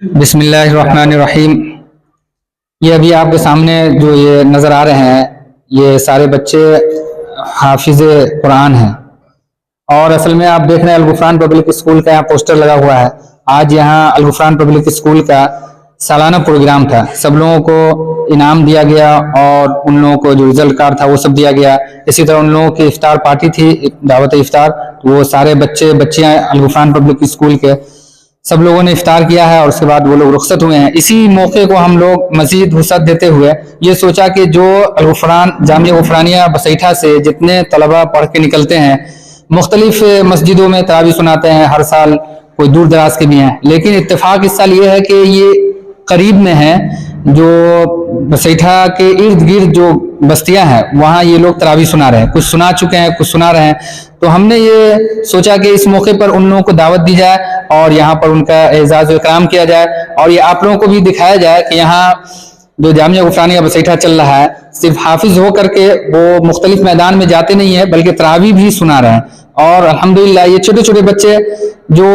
बिस्मिल्लाहिर्रहमानिर्रहीम। ये अभी आपके सामने जो ये नज़र आ रहे हैं, ये सारे बच्चे हाफिज़ कुरान हैं। और असल में आप देख रहे हैं अल-गुफ़रान पब्लिक स्कूल का यहाँ पोस्टर लगा हुआ है। आज यहाँ अल-गुफ़रान पब्लिक स्कूल का सालाना प्रोग्राम था। सब लोगों को इनाम दिया गया और उन लोगों को जो रिजल्ट कार्ड था वो सब दिया गया। इसी तरह उन लोगों की इफ्तार पार्टी थी, दावत इफ्तार। तो वो सारे बच्चियाँ अल-गुफ़रान पब्लिक स्कूल के सब लोगों ने इफ्तार किया है और उसके बाद वो लोग रुखसत हुए हैं। इसी मौके को हम लोग मजीद वुसअत देते हुए ये सोचा कि जो अल-गुफ़रान जामिया गुफ़रानिया बसैठा से जितने तलबा पढ़ के निकलते हैं, मुख्तलिफ मस्जिदों में तरावी सुनाते हैं हर साल, कोई दूर दराज के भी हैं, लेकिन इत्तेफाक इस साल ये है कि ये करीब में है, जो बसैठा के इर्द गिर्द जो बस्तियां हैं वहाँ ये लोग तरावी सुना रहे हैं। कुछ सुना चुके हैं, कुछ सुना रहे हैं। तो हमने ये सोचा कि इस मौके पर उन लोगों को दावत दी जाए और यहाँ पर उनका एजाज़ इकराम किया जाए और ये आप लोगों को भी दिखाया जाए कि यहाँ जो जामिया गुफ़रानिया बसैठा चल रहा है, सिर्फ हाफिज हो करके वो मुख्तलिफ मैदान में जाते नहीं है, बल्कि तरावी भी सुना रहे हैं। और अल्हम्दुलिल्लाह ये छोटे छोटे बच्चे जो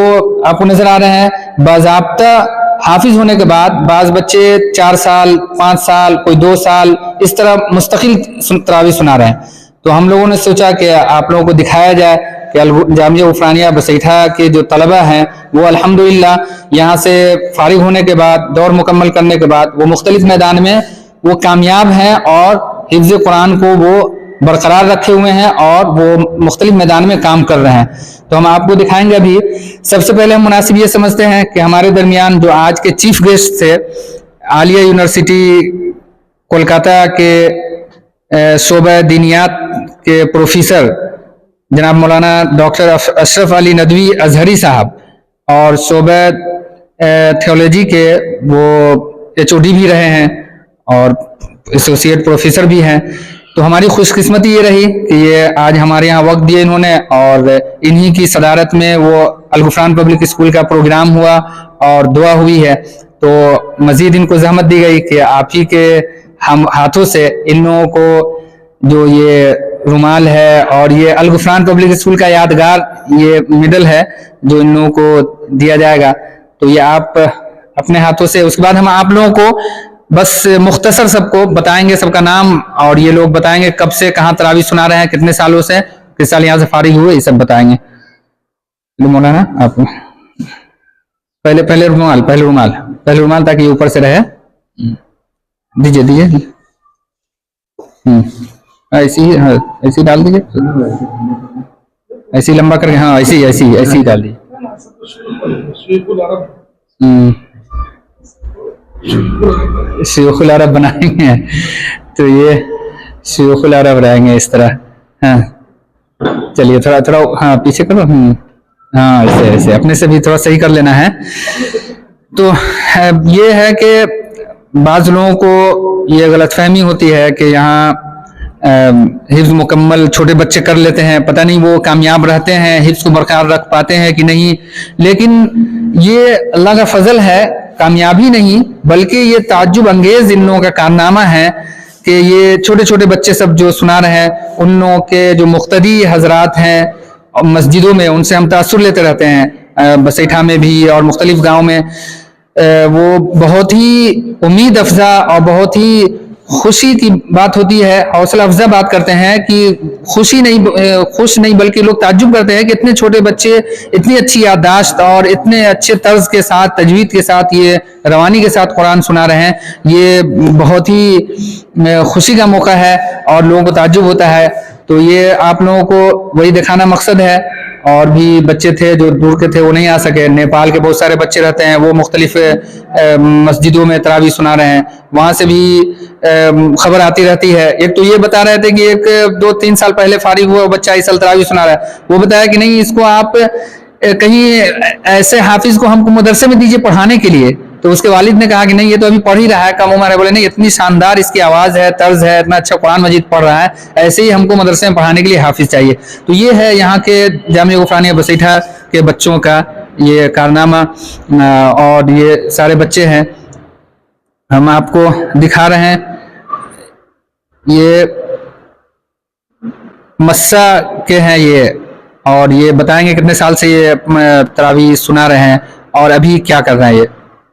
आपको नजर आ रहे हैं, बाज़ाब्ता हाफिज होने के बाद बाज बच्चे 4 साल 5 साल, कोई 2 साल, इस तरह मुस्तकिल तरावी सुना रहे हैं। तो हम लोगों ने सोचा कि आप लोगों को दिखाया जाए कि जामिया गुफ़रानिया बसैठा के जो तलबा हैं वो अल्हम्दुलिल्लाह यहाँ से फारिग होने के बाद, दौर मुकम्मल करने के बाद वो मुख्तलिफ मैदान में वो कामयाब हैं और हिफ्ज़ कुरान को वो बरकरार रखे हुए हैं और वो मुख्तलिफ मैदान में काम कर रहे हैं। तो हम आपको दिखाएंगे। अभी सबसे पहले हम मुनासिब ये समझते हैं कि हमारे दरमियान जो आज के चीफ गेस्ट थे, आलिया यूनिवर्सिटी कोलकाता के शोबा दीनियात के प्रोफेसर जनाब मौलाना डॉक्टर अशरफ अली नदवी अजहरी साहब और शोबा थियोलॉजी के वो HOD भी रहे हैं और एसोसिएट प्रोफेसर भी हैं। तो हमारी खुशकिस्मती ये रही कि ये आज हमारे यहाँ वक्त दिए इन्होंने और इन्हीं की सदारत में वो अल-गुफ़रान पब्लिक स्कूल का प्रोग्राम हुआ और दुआ हुई है। तो मजीद इनको जहमत दी गई कि आप ही के हम हाथों से इन लोगों को जो ये रुमाल है और ये अल-गुफ़रान पब्लिक स्कूल का यादगार ये मेडल है जो इन लोगों को दिया जाएगा। तो ये आप अपने हाथों से, उसके बाद हम आप लोगों को बस मुख्तसर सबको बताएंगे, सबका नाम, और ये लोग बताएंगे कब से कहाँ तरावी सुना रहे हैं, कितने सालों से, किस साल यहाँ से फारिग हुए, ये सब बताएंगे। मौलाना आप पहले रुमाल ताकि ऊपर से रहे। दीजिए ऐसी डाल दीजिए, ऐसी लंबा करके, हाँ ऐसी डाल दीजिए। शयूखुल अरब बनाएंगे तो ये शयूखुल अरब रहेंगे इस तरह। हाँ चलिए थोड़ा हाँ पीछे करो। हाँ ऐसे अपने से भी थोड़ा सही कर लेना है। तो ये है कि बाज़ लोगों को ये गलतफहमी होती है कि यहाँ हिफ्ज़ मुकम्मल छोटे बच्चे कर लेते हैं, पता नहीं वो कामयाब रहते हैं, हिफ्ज़ को बरकरार रख पाते हैं कि नहीं। लेकिन ये अल्लाह का फजल है, कामयाबी नहीं बल्कि ये ताज्जुब अंगेज इन लोगों का कारनामा है कि ये छोटे छोटे बच्चे सब जो सुना रहे हैं, उन लोगों के जो मुख्तदी हजरात हैं और मस्जिदों में, उनसे हम तासुर लेते रहते हैं, बसैठा में भी और मुख्तलिफ गाँव में। वो बहुत ही उम्मीद अफजा और बहुत ही खुशी की बात होती है, हौसला अफजा बात करते हैं कि खुश नहीं बल्कि लोग ताज्जुब करते हैं कि इतने छोटे बच्चे इतनी अच्छी याददाश्त और इतने अच्छे तर्ज के साथ, तजवीद के साथ, ये रवानी के साथ कुरान सुना रहे हैं। ये बहुत ही खुशी का मौका है और लोगों को ताज्जुब होता है। तो ये आप लोगों को वही दिखाना मकसद है। और भी बच्चे थे जो दूर के थे, वो नहीं आ सके। नेपाल के बहुत सारे बच्चे रहते हैं, वो मुख्तलिफ मस्जिदों में तरावी सुना रहे हैं, वहाँ से भी खबर आती रहती है। एक तो ये बता रहे थे कि एक 2-3 साल पहले फारिग हुआ बच्चा इस साल तरावी सुना रहा है। वो बताया कि नहीं, इसको आप कहीं ऐसे हाफिज को हमको मदरसे में दीजिए पढ़ाने के लिए। तो उसके वालिद ने कहा कि नहीं, ये तो अभी पढ़ ही रहा है, कम उम्र है। बोले नहीं, इतनी शानदार इसकी आवाज़ है, तर्ज है, इतना अच्छा कुरान मजीद पढ़ रहा है, ऐसे ही हमको मदरसे में पढ़ाने के लिए हाफिज चाहिए। तो ये है यहाँ के जामिया गुफ़रानिया बसैठा के बच्चों का ये कारनामा। और ये सारे बच्चे हैं, हम आपको दिखा रहे हैं। ये मस्सा के हैं ये, और ये बताएंगे कितने साल से ये तरावी सुना रहे हैं और अभी क्या कर रहे हैं। ये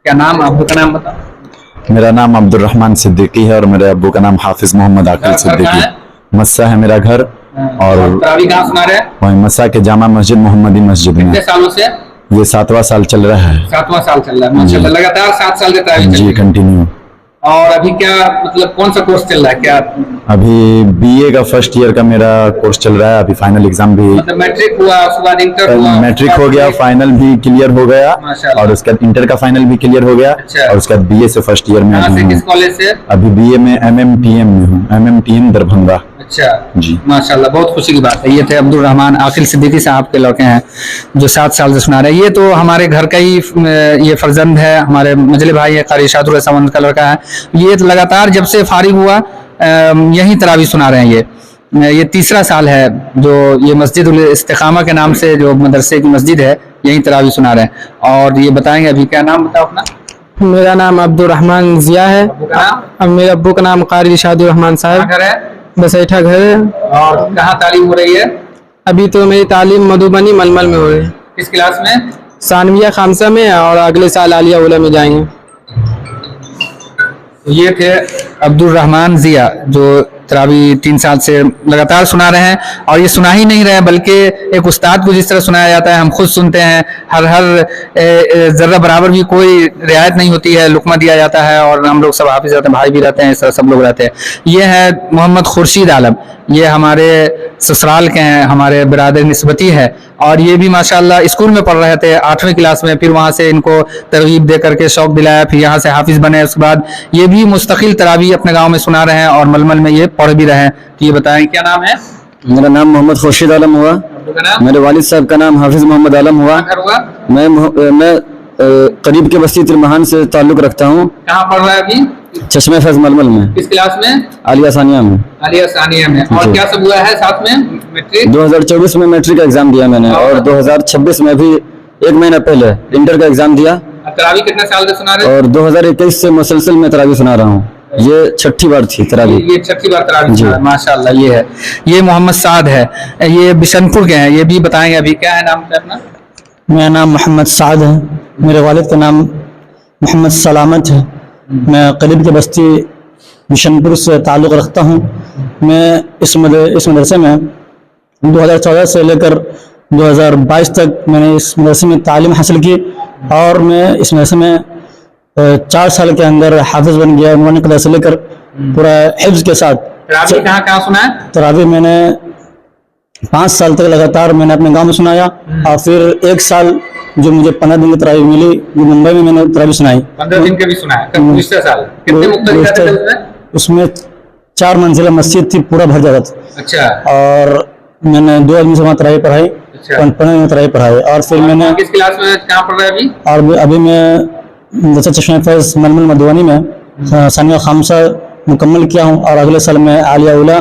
क्या नाम, अब्बू का नाम बताओ। मेरा नाम अब्दुल रहमान सिद्दीकी है और मेरे अब्बू का नाम हाफिज मोहम्मद आकिल घर कहाँ सिद्दीकी। है? मस्सा है मेरा घर और तरावी कहाँ सुना रहे हैं? वहीं मस्सा के जामा मस्जिद मोहम्मदी मस्जिद में। कितने सालों से? ये 7वां साल चल रहा है। 7वां साल चल रहा है, माशाल्लाह। लगातार 7 साल से तरावी चल जी रही है। कंटिन्यू। और अभी क्या मतलब कौन सा कोर्स चल रहा है क्या? अभी बीए का फर्स्ट ईयर का मेरा कोर्स चल रहा है। अभी फाइनल एग्जाम भी मतलब मैट्रिक हुआ, उसके बाद इंटर हुआ, मैट्रिक हो गया, फाइनल भी क्लियर हो गया माशाल्लाह। और उसके बाद इंटर का फाइनल भी क्लियर हो गया। अच्छा। और उसके बाद बीए से फर्स्ट ईयर में कहाँ अभी से, हूँ। किस कॉलेज से? अभी बीए में MMTM में हूँ, MMTM दरभंगा। अच्छा जी माशाल्लाह, बहुत खुशी की बात है। ये थे अब्दुल रहमान आकिल सिद्दीकी साहब के लड़के हैं जो 7 साल से सुना रहे हैं। ये तो हमारे घर का ही ये फर्जंद है, हमारे मजले भाई है, कारी शादुर रहमान का लड़का है। ये तो लगातार जब से फारिग हुआ यही तरावी सुना रहे हैं। ये तीसरा साल है जो ये मस्जिद उल इस्तिकामा के नाम से जो मदरसे की मस्जिद है यही तरावी सुना रहे हैं। और ये बताएंगे अभी, क्या नाम बताओ अपना? मेरा नाम अब्दुल रहमान जिया है। अब्बू का नाम? अब मेरे अब्बू का नाम कारी शादुर रहमान कहाँ साहब। घर है? बसैठा घर है। और कहाँ तालीम हो रही है? अभी तो मेरी तालीम मधुबनी मलमल में हो रही है। किस क्लास में? सानविया खामसा में, और अगले साल आलिया उला में जाएंगे। ये थे अब्दुल रहमान जिया जो तरावी 3 साल से लगातार सुना रहे हैं। और ये सुना ही नहीं रहे बल्कि एक उस्ताद को जिस तरह सुनाया जाता है हम खुद सुनते हैं। हर जर्रा बराबर भी कोई रियायत नहीं होती है, लुकमा दिया जाता है और हम लोग सब हाफिज रहते हैं, भाई भी रहते हैं, इस तरह सब लोग रहते हैं। ये है मोहम्मद खुर्शीद आलम, ये हमारे ससुराल के हैं, हमारे बिरादर निस्बती है। और ये भी माशाल्लाह स्कूल में पढ़ रहे थे 8वीं क्लास में, फिर वहाँ से इनको तरगीब दे करके शौक दिलाया, फिर यहाँ से हाफिज बने। उसके बाद ये भी मुस्तकिल तरावी अपने गाँव में सुना रहे हैं और मलमल में ये पढ़ भी रहे हैं। तो ये बताएं क्या नाम है? मेरा नाम मोहम्मद खुर्शीद आलम हुआ। आपका नाम? मेरे वालिद साहब का नाम हाफिज मोहम्मद आलम हुआ। कहाँ घर हुआ? मैं करीब के बस्ती तिरमहान से ताल्लुक रखता हूँ। कहाँ पढ़ रहा है अभी? चश्मे फैज मलमल में। किस क्लास में? आलिया सानिया में। आलिया सानिया में। और जी। क्या सब हुआ है साथ में? मैट्रिक 2024 में मैट्रिक का एग्जाम दिया मैंने और 2026 में भी 1 महीना पहले इंटर का एग्जाम दिया। तरावी कितने साल से सुना रहे? और 2021 से मुसलसल में तरावी सुना रहा हूँ। ये 6ठी बार थी तरावी। ये 6ठी बार तरावी जी। सुना है, माशाल्लाह। ये है, ये मोहम्मद साद है, ये बिशनपुर के हैं। ये भी बताएंगे अभी, क्या है नाम अपना? मेरा नाम मोहम्मद साद है। मेरे वालिद का नाम मोहम्मद सलामत है। मैं करीब के बस्ती बिशनपुर से ताल्लुक़ रखता हूँ। मैं इस मदरसे में 2014 से लेकर 2022 तक मैंने इस मदरसे में तालीम हासिल की और मैं इस मदरसे में 4 साल के अंदर हाफिज बन गया। उन्होंने क्लास से लेकर पूरा हिफ्ज के साथ। तरावी कहाँ कहाँ सुना है? तरावी मैंने 5 साल तक लगातार मैंने अपने गांव में सुनाया और फिर 1 साल जो मुझे 15 दिन की तरावी मिली जो मुंबई में मैंने तरावी सुनाई। 15 दिन के भी सुना है। कब दूसरे साल कितने मुक्तदी रहते थे उसमें? उसमें 4 मंजिला मस्जिद थी, पूरा भर जाता था। अच्छा और मैंने 2 आदमी से वहाँ तरावी पढ़ाई, अच्छा। 15 दिन तरावी पढ़ाई। और फिर मैंने किस क्लास में कहाँ पढ़ रहे हैं अभी? और अभी मैं जैसे चश्मे फैज मलमल मधुबनी में सानिया खामसा मुकम्मल किया हूँ और अगले साल मैं आलिया उला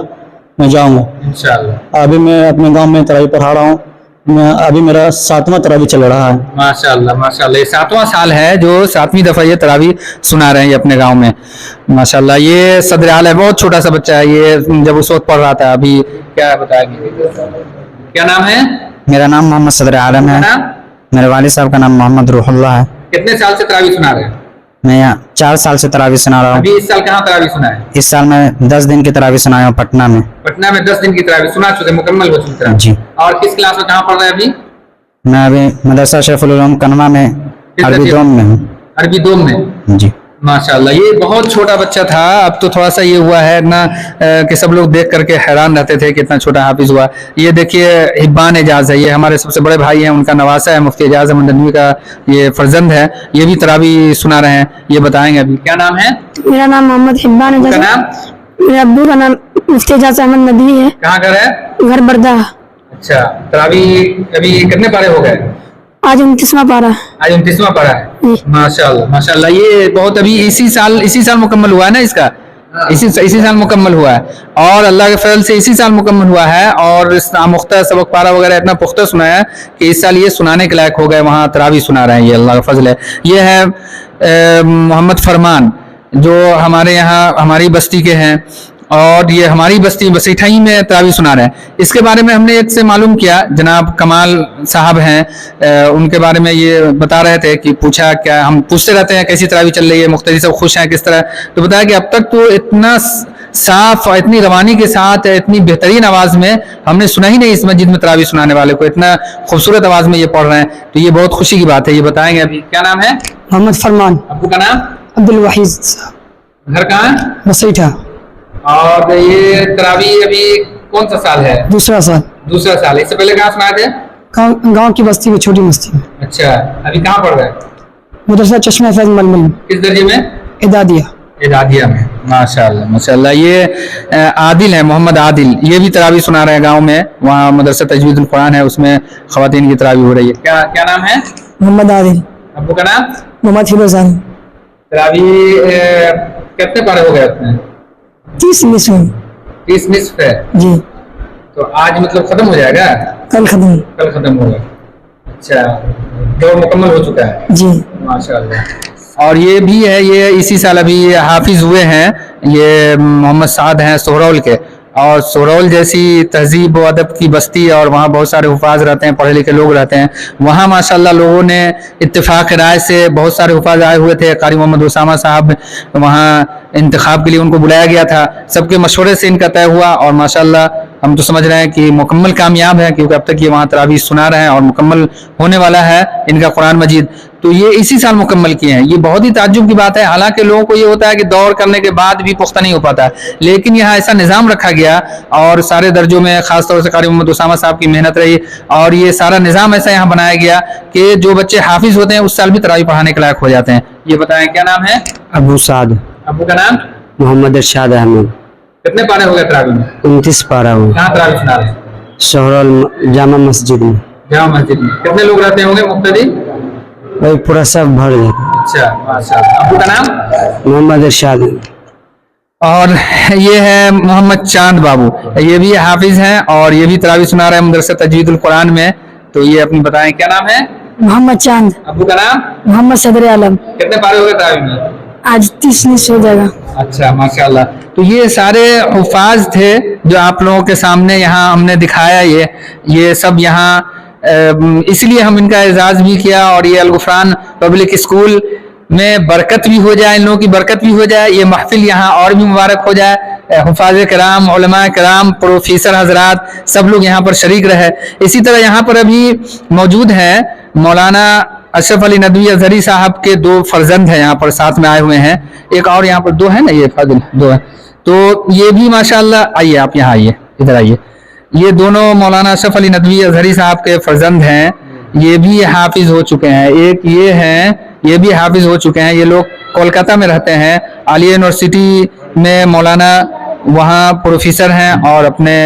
में जाऊँगा इंशाअल्लाह। अभी मैं अपने गांव में तरावी पढ़ा रहा हूँ। मैं अभी मेरा 7वां तरावी चल रहा है। माशाल्लाह माशाल्लाह, ये 7वां साल है जो 7वीं दफा ये तरावी सुना रहे हैं ये अपने गांव में। माशाल्लाह, ये सदर आल है, बहुत छोटा सा बच्चा है ये, जब उस वक्त पढ़ रहा था। अभी क्या बताएंगे, क्या नाम है? मेरा नाम मोहम्मद सदर आलम है। नाम? मेरे वालिद साहब का नाम मोहम्मद रूहुल्लाह है। कितने साल से तरावी सुना रहे हैं? मैं यहाँ 4 साल से तरावी सुना रहा हूँ। अभी इस साल कहाँ तरावी सुना है? इस साल मैं 10 दिन की तरावी सुनाया हूँ पटना में। पटना में 10 दिन की तरावी सुना चुके, मुकम्मल हो चुकी तरावी। जी। और किस क्लास में कहाँ पढ़ रहे हैं अभी? मैं अभी मदरसा शेखुल उलूम कनवा में अरबी दोम में हूँ। अरबी दोम में। जी माशाल्लाह, ये बहुत छोटा बच्चा था, अब तो थोड़ा सा ये हुआ है ना कि सब लोग देख करके हैरान रहते थे कि इतना छोटा हाफिज हुआ। ये देखिए हिब्बान एजाज है, ये हमारे सबसे बड़े भाई हैं, उनका नवासा है, मुफ्ती एजाज अहमद नदवी का ये फर्जंद है। ये भी तरावी सुना रहे हैं, ये बताएंगे अभी। क्या नाम है? मेरा नाम मोहम्मद हिब्बान है। का नाम? मेरे अब्बू का नाम मुफ्ती एजाज अहमद नदवी है। कहाँ घर है? घर बर्दा। अच्छा, तरावी अभी कितने पारे हो गए? आज 29वां पारा। आज 29वां पारा है। माशाल्लाह माशाल्लाह, ये बहुत अभी इसी साल मुकम्मल हुआ है ना इसका? इसी साल मुकम्मल हुआ है और अल्लाह के फजल से इसी साल मुकम्मल हुआ है। और इस आमुख्ता सबक पारा वगैरह इतना पुख्ता सुनाया कि इस साल ये सुनाने के लायक हो गए, वहाँ तरावी सुना रहे हैं। ये अल्लाह का फजल है। ये है मोहम्मद फरमान जो हमारे यहाँ हमारी बस्ती के हैं और ये हमारी बस्ती बसीठा ही में तरावी सुना रहे हैं। इसके बारे में हमने एक से मालूम किया, जनाब कमाल साहब हैं, उनके बारे में ये बता रहे थे कि पूछा, क्या हम पूछते रहते हैं कैसी तरावी चल रही है, मुख्तरी सब खुश हैं किस तरह, तो बताया कि अब तक तो इतना साफ और इतनी रवानी के साथ, इतनी बेहतरीन आवाज में हमने सुना ही नहीं इस मस्जिद में तरावी सुनाने वाले को, इतना खूबसूरत आवाज में ये पढ़ रहे हैं, तो ये बहुत खुशी की बात है। ये बताएंगे अभी, क्या नाम है? मोहम्मद फरमान। अब्बू का नाम? अब्दुल वहीद। घर कहाँ है? बसीठा। और ये तरावी अभी कौन सा साल है? दूसरा साल। दूसरा साल। इससे पहले कहाँ सुनाए थे? गाँव की बस्ती में, छोटी बस्ती में। अच्छा, अभी कहाँ पढ़ रहे हैं? मदरसा चश्मा फैज मलमल। किस दर्जे में? इदादिया। इदादिया में। माशाल्लाह माशाल्लाह। ये आदिल है, मोहम्मद आदिल, ये भी तरावी सुना रहे हैं गांव में, वहाँ मदरसा तजवीदुल कुरान है, उसमें खवातीन की तरावी हो रही है। क्या क्या नाम है? मोहम्मद आदिल। अब्बू का नाम? मोहम्मद हिबजान। तरावी कितने पारे हो गए अपने? 30 निस्फ। 30 निस्फ है जी। तो आज मतलब खत्म हो जाएगा? कल खत्म। कल खत्म होगा। अच्छा, दौर मुकम्मल हो चुका है जी माशाल्लाह। और ये भी है, ये इसी साल अभी हाफिज हुए हैं, ये मोहम्मद साद हैं सोहरौल के, और सोहरौल जैसी तहजीब व अदब की बस्ती और वहाँ बहुत सारे हुफाज रहते हैं, पढ़े लिखे लोग रहते हैं वहाँ माशाल्लाह। लोगों ने इत्तेफाक राय से बहुत सारे हुफाज आए हुए थे, कारी मोहम्मद उसामा साहब वहाँ इंतखाब के लिए उनको बुलाया गया था, सबके मशवरे से इनका तय हुआ, और माशाल्लाह हम तो समझ रहे हैं कि मुकम्मल कामयाब है, क्योंकि अब तक ये वहाँ तरावी सुना रहे हैं और मुकम्मल होने वाला है इनका कुरान मजीद, तो ये इसी साल मुकम्मल किए हैं। ये बहुत ही ताज्जुब की बात है। हालांकि लोगों को ये होता है कि दौर करने के बाद भी पुख्ता नहीं हो पाता, लेकिन यहाँ ऐसा निज़ाम रखा गया और सारे दर्जों में खासतौर से कारी मोहम्मद उसामा साहब की मेहनत रही, और ये सारा निज़ाम ऐसा यहाँ बनाया गया कि जो बच्चे हाफिज होते हैं उस साल भी तरावी पढ़ाने के लायक हो जाते हैं। ये बताएं, क्या नाम है? अबू साद। अब्बू का नाम? मोहम्मद इरशाद अहमद। कितने पारे हो गए तरावी में? 29 पारा हूँ। कहाँ तरावी सुना रहे हैं? सोहरौल जामा मस्जिद में। जामा मस्जिद में। कितने लोग रहते होंगे मुक्तदी? वही पूरा सब भर जाता। अच्छा माशाल्लाह। अब्बू का नाम? मोहम्मद इरशाद। और ये है मोहम्मद चांद बाबू, ये भी हाफिज हैं और ये भी तरावी सुना रहे हैं मदरसा तजवीदुल कुरान में, तो ये अपनी बताएं, क्या नाम है? मोहम्मद चांद। अब्बू का नाम? मोहम्मद सदर आलम। कितने पारे हो गए तरावी में? आज 30 निस्फ हो जाएगा। अच्छा माशाल्लाह। तो ये सारे हुफाज थे जो आप लोगों के सामने यहाँ हमने दिखाया, ये सब यहाँ इसलिए हम इनका एजाज भी किया, और ये अलगुफरान पब्लिक स्कूल में बरकत भी हो जाए, इन लोगों की बरकत भी हो जाए, ये महफिल यहाँ और भी मुबारक हो जाए, हुफाज कराम, उलमा कराम, प्रोफेसर हजरात सब लोग यहाँ पर शरीक रहे। इसी तरह यहाँ पर अभी मौजूद हैं मौलाना अशरफ अली नदवी अजहरी साहब के 2 फर्जंद हैं, यहाँ पर साथ में आए हुए हैं, एक और यहाँ पर 2 है ना, ये फाजिल 2 है, तो ये भी माशाल्लाह। आइए आप यहाँ आइए, इधर आइए। ये दोनों मौलाना अशरफ अली नदवी अजहरी साहब के फर्जंद हैं, ये भी हाफिज हो चुके हैं। एक ये हैं, ये भी हाफिज हो चुके हैं। ये लोग कोलकाता में रहते हैं, आलिया यूनिवर्सिटी में मौलाना वहाँ प्रोफेसर हैं, और अपने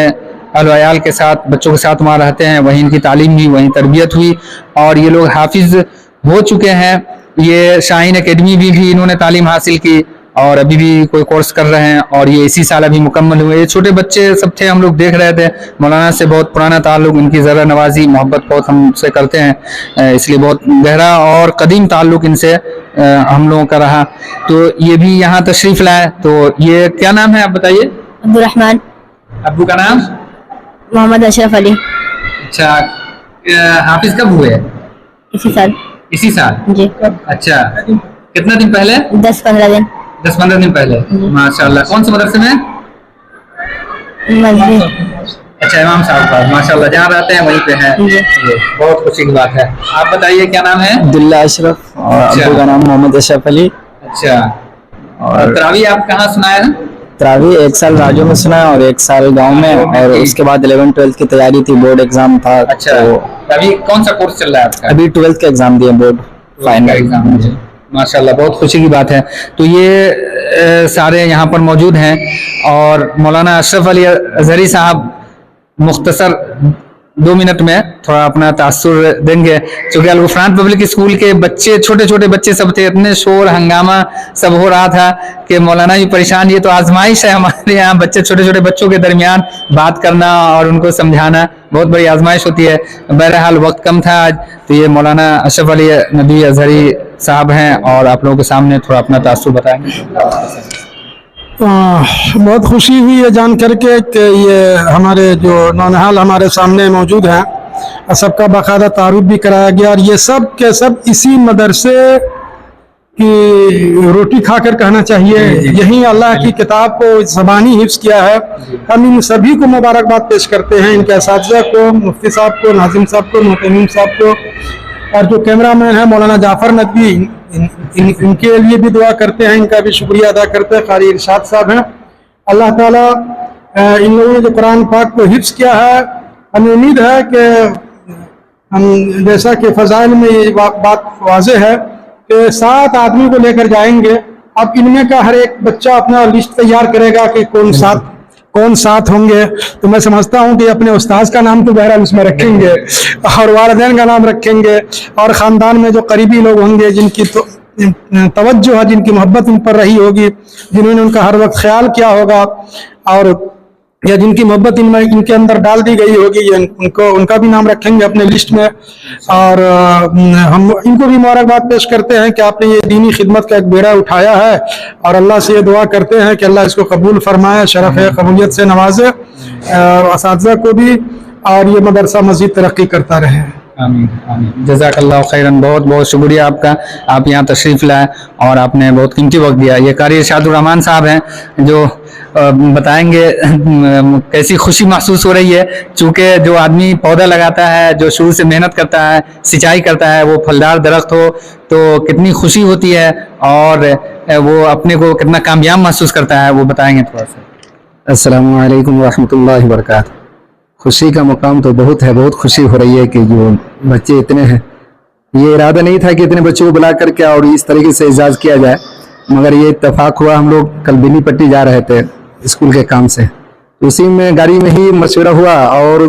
अहल के साथ, बच्चों के साथ वहाँ रहते हैं, वहीं इनकी तालीम हुई, वहीं तरबियत हुई, और ये लोग हाफिज हो चुके हैं। ये शाहीन एकेडमी भी इन्होंने तालीम हासिल की, और अभी भी कोई कोर्स कर रहे हैं, और ये इसी साल अभी मुकम्मल हुए। ये छोटे बच्चे सब थे, हम लोग देख रहे थे। मौलाना से बहुत पुराना ताल्लुक, इनकी ज़रा नवाजी मोहब्बत बहुत हमसे करते हैं, इसलिए बहुत गहरा और कदीम ताल्लुक इनसे हम लोगों का रहा। तो ये भी यहाँ तशरीफ लाए। तो ये क्या नाम है आप बताइए? अब्दुल रहमान। अब्बू का नाम? मोहम्मद अशरफ अली। अच्छा, हाफिज कब हुए? इसी साल। इसी साल जी। अच्छा, कितना दिन पहले? 10-15 दिन। 10-15 दिन पहले। माशाल्लाह। कौन से मदरसे में? मस्जिद। अच्छा, इमाम साहब का। माशाल्लाह, जहाँ रहते हैं वहीं पे है। बहुत खुशी की बात है। आप बताइए, क्या नाम है? अब्दुल्ला अशरफ। और अच्छा। अब्बू का नाम मोहम्मद अशरफ अली। अच्छा, और तरावी आप कहाँ सुनाए हैं? तरावी 1 साल राजू में सुना है और 1 साल गांव में, और उसके बाद 11-12 की तैयारी थी, बोर्ड एग्जाम था। अच्छा, तो अभी कौन सा कोर्स चल रहा है आपका? अभी 12th का एग्जाम दिए, बोर्ड फाइनल एग्जाम। माशाल्लाह, बहुत खुशी की बात है। तो ये सारे यहाँ पर मौजूद हैं, और मौलाना अशरफ अली अजहरी साहब मुख्तसर 2 मिनट में थोड़ा अपना तासुर देंगे, क्योंकि अलगुफरान पब्लिक स्कूल के बच्चे, छोटे छोटे बच्चे सब थे, इतने शोर हंगामा सब हो रहा था कि मौलाना भी परेशान। ये तो आजमाइश है हमारे यहाँ, बच्चे, छोटे छोटे बच्चों के दरमियान बात करना और उनको समझाना बहुत बड़ी आजमाइश होती है। बहरहाल वक्त कम था आज, तो ये मौलाना अशरफ अली नदवी अजहरी साहब हैं, और आप लोगों के सामने थोड़ा अपना तासुर बताएंगे। बहुत खुशी हुई है जान करके कि ये हमारे जो नौनिहाल हमारे सामने मौजूद हैं, सबका बाकायदा तारुफ भी कराया गया, और ये सब के सब इसी मदरसे की रोटी खाकर कहना चाहिए, यही अल्लाह की किताब को ज़बानी हिफ्ज़ किया है। हम इन सभी को मुबारकबाद पेश करते हैं, इनके असातिज़ा को, मुफ्ती साहब को, नाज़िम साहब को, मोहतमीम साहब को, और जो कैमरामैन है मौलाना जाफ़र नदवी, इनके लिए भी दुआ करते हैं, इनका भी शुक्रिया अदा करते हैं। कारी इरशाद साहब हैं, अल्लाह ताला इन लोगों ने जो कुरान पाक को हिफ्ज़ किया है, हमें उम्मीद है कि हम जैसा कि फ़ज़ाइल में ये बात वाज़ेह है कि 7 आदमी को लेकर जाएंगे। अब इनमें का हर एक बच्चा अपना लिस्ट तैयार करेगा कि कौन साथ होंगे, तो मैं समझता हूँ कि अपने उस्ताद का नाम तो बहरहाल उसमें रखेंगे, और वालिदैन का नाम रखेंगे, और ख़ानदान में जो करीबी लोग होंगे जिनकी तो तवज्जो है, जिनकी मोहब्बत इन पर रही होगी, जिन्होंने उनका हर वक्त ख्याल किया होगा, और या जिनकी मोहब्बत इनमें इनके अंदर डाल दी गई होगी, ये उनका भी नाम रखेंगे अपने लिस्ट में। और हम इनको भी मुबारकबाद पेश करते हैं कि आपने ये दीनी खिदमत का एक बेड़ा उठाया है, और अल्लाह से ये दुआ करते हैं कि अल्लाह इसको कबूल फरमाए, शरफ़ कबूलियत से नवाजे, और असातिज़ा को भी, और ये मदरसा मज़ीद तरक्की करता रहे। आमीन आमीन। जज़ाकल्लाह खैरन, बहुत बहुत शुक्रिया आपका, आप यहाँ तशरीफ़ लाए और आपने बहुत कीमती वक्त दिया। ये कारी इरशादुर रहमान साहब हैं जो बताएंगे कैसी खुशी महसूस हो रही है, चूँकि जो आदमी पौधा लगाता है, जो शुरू से मेहनत करता है, सिंचाई करता है, वो फलदार दरख्त हो तो कितनी खुशी होती है, और वो अपने को कितना कामयाब महसूस करता है, वो बताएंगे थोड़ा सा। अस्सलामु अलैकुम वरहमतुल्लाहि वबरकातुहू। खुशी का मुकाम तो बहुत है, बहुत खुशी हो रही है कि जो बच्चे इतने हैं, ये इरादा नहीं था कि इतने बच्चों को बुला करके और इस तरीके से एजाज़ किया जाए, मगर ये इत्तेफाक हुआ। हम लोग कल बेनी पट्टी जा रहे थे स्कूल के काम से, उसी में गाड़ी में ही मशवरा हुआ, और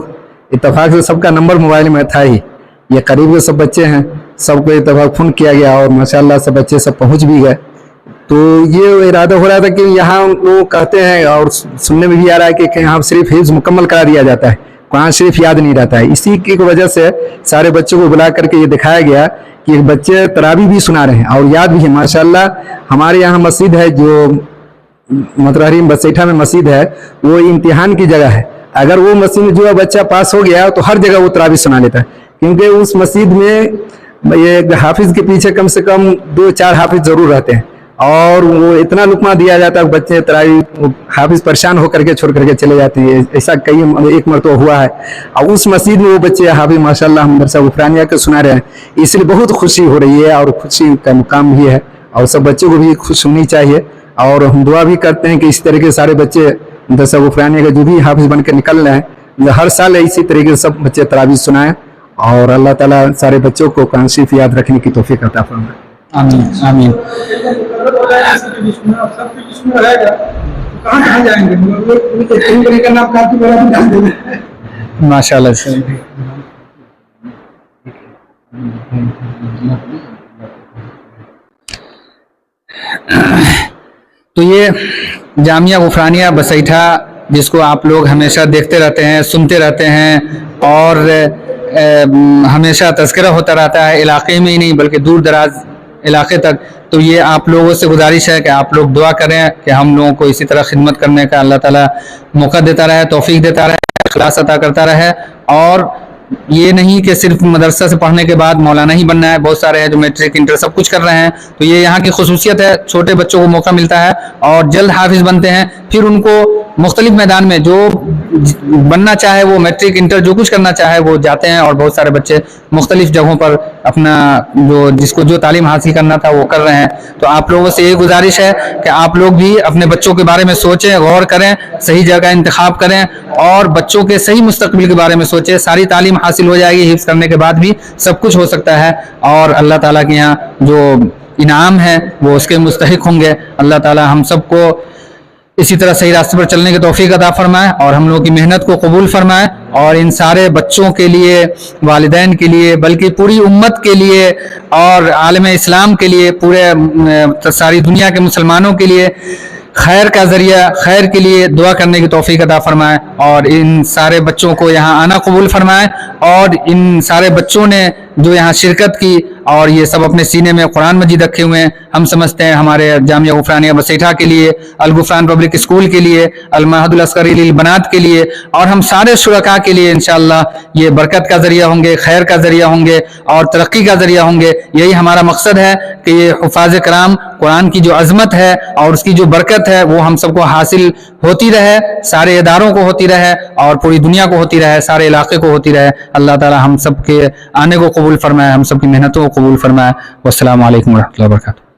इत्तेफाक से सबका नंबर मोबाइल में था ही, ये करीब के सब बच्चे हैं, सबको इत्तेफाक फ़ोन किया गया, और माशाल्लाह सब बच्चे सब पहुँच भी गए। तो ये इरादा हो रहा था कि यहाँ लोग कहते हैं, और सुनने में भी आ रहा है कि यहाँ सिर्फ हिफ्ज़ मुकम्मल करा दिया जाता है, कुरान शरीफ याद नहीं रहता है। इसी की वजह से सारे बच्चों को बुला करके ये दिखाया गया कि बच्चे तरावी भी सुना रहे हैं और याद भी है। माशाल्लाह हमारे यहाँ मस्जिद है, जो मतरहरीम बसेठा में मस्जिद है, वो इम्तिहान की जगह है। अगर वो मस्जिद में जो बच्चा पास हो गया तो हर जगह वो तरावी सुना लेता है, क्योंकि उस मस्जिद में ये हाफिज के पीछे कम से कम 2-4 हाफिज जरूर रहते हैं, और वो इतना लुकमा दिया जाता है, बच्चे तरावी हाफिज परेशान होकर के छोड़ करके चले जाते हैं। ऐसा एक मरतबा हुआ है, और उस मस्जिद में वो बच्चे हाफिज माशाल्लाह हम मदरसा गुफरानिया के सुना रहे हैं, इसलिए बहुत खुशी हो रही है, और खुशी का मुकाम भी है, और सब बच्चों को भी खुश होनी चाहिए। और हम दुआ भी करते हैं कि इस तरीके सारे बच्चे मदरसा गुफरानिया के जो भी हाफिज बन के निकल रहे हैं, हर साल इसी तरीके से सब बच्चे तरावी सुनाएं, और अल्लाह ताला सारे बच्चों को कुरान शरीफ याद रखने की तौफीक अता फरमाए। आमीन आमीन। कहाँ जाएंगे माशाल्लाह से। तो ये जामिया गुफरानिया बसैठा, जिसको आप लोग हमेशा देखते रहते हैं, सुनते रहते हैं, और हमेशा तज़किरा होता रहता है, इलाके में ही नहीं बल्कि दूर दराज इलाके तक। तो ये आप लोगों से गुजारिश है कि आप लोग दुआ करें कि हम लोगों को इसी तरह खिदमत करने का अल्लाह ताला मौका देता रहे, तौफीक देता रहे, इखलास अता करता रहे। और ये नहीं कि सिर्फ मदरसा से पढ़ने के बाद मौलाना ही बनना है, बहुत सारे हैं जो मैट्रिक इंटर सब कुछ कर रहे हैं। तो ये यहाँ की खुसूसियत है, छोटे बच्चों को मौका मिलता है और जल्द हाफिज बनते हैं, फिर उनको मुख्तलिफ मैदान में जो बनना चाहे, वो मैट्रिक इंटर जो कुछ करना चाहे वो जाते हैं, और बहुत सारे बच्चे मुख्तलिफ जगहों पर अपना जिसको जो तालीम हासिल करना था वो कर रहे हैं। तो आप लोगों से ये गुजारिश है कि आप लोग भी अपने बच्चों के बारे में सोचें, गौर करें, सही जगह इंतखाब करें, और बच्चों के सही मुस्तकबिल के बारे में सोचें। सारी तालीम हासिल हो जाएगी, हिफ्ज़ करने के बाद भी सब कुछ हो सकता है, और अल्लाह ताला के यहाँ जो इनाम है वो उसके मुस्तहिक होंगे। अल्लाह ताला हम सबको इसी तरह सही रास्ते पर चलने की तौफीक अता फरमाए, और हम लोगों की मेहनत को कबूल फरमाए, और इन सारे बच्चों के लिए, वालिदैन के लिए, बल्कि पूरी उम्मत के लिए और आलम इस्लाम के लिए, पूरे सारी दुनिया के मुसलमानों के लिए खैर का जरिया, खैर के लिए दुआ करने की तौफीक अता फरमाए, और इन सारे बच्चों को यहाँ आना कबूल फरमाए, और इन सारे बच्चों ने जो यहाँ शिरकत की और ये सब अपने सीने में कुरान मजीद रखे हुए हैं। हम समझते हैं हमारे जामिया गुफरानिया बसेठा के लिए, अल गुफरान पब्लिक स्कूल के लिए, अल महदुल अस्करी लिल बनात के लिए और हम सारे शुरका के लिए इंशाअल्लाह ये बरकत का जरिया होंगे, खैर का जरिया होंगे और तरक्की का जरिया होंगे। यही हमारा मकसद है कि ये हुफ़ाज़ कराम कुरान की जो अजमत है और उसकी जो बरकत है वो हम सबको हासिल होती रहे, सारे इदारों को होती रहे और पूरी दुनिया को होती रहे, सारे इलाके को होती रहे। अल्लाह ताला हम सब के आने को कबूल फरमाए, हम सब की मेहनतों को कबूल फरमाए। वस्सलामु अलैकुम व रहमतुल्लाहि व बरकातुहू।